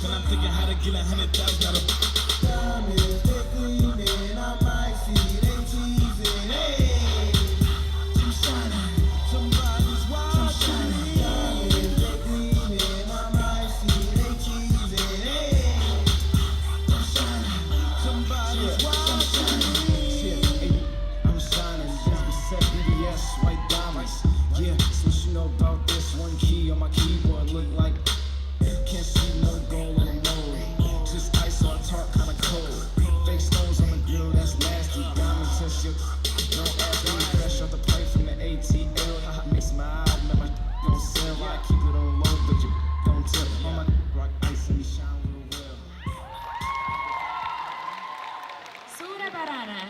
and I'm thinking how to get 100,000 out of. Diamonds, they gleaming, I might see they teasing. Hey, I'm shining, somebody's watching me. Diamonds, they gleaming, I might see they teasing. Hey, I'm shining, somebody's watching me. I'm shining, just be set BDS, white diamonds. Yeah, so what you know about this? One key on my keyboard look like can't see no gold on the road. Just ice on top, kinda cold. Fake stones on the grill, that's nasty. Diamond tissue. Don't ask me, fresh off the pipe from the ATL. Haha, makes my eye, man, my don't sell. I keep it on low, but you don't tell. All my rock ice and me shine real well. Suurepärane.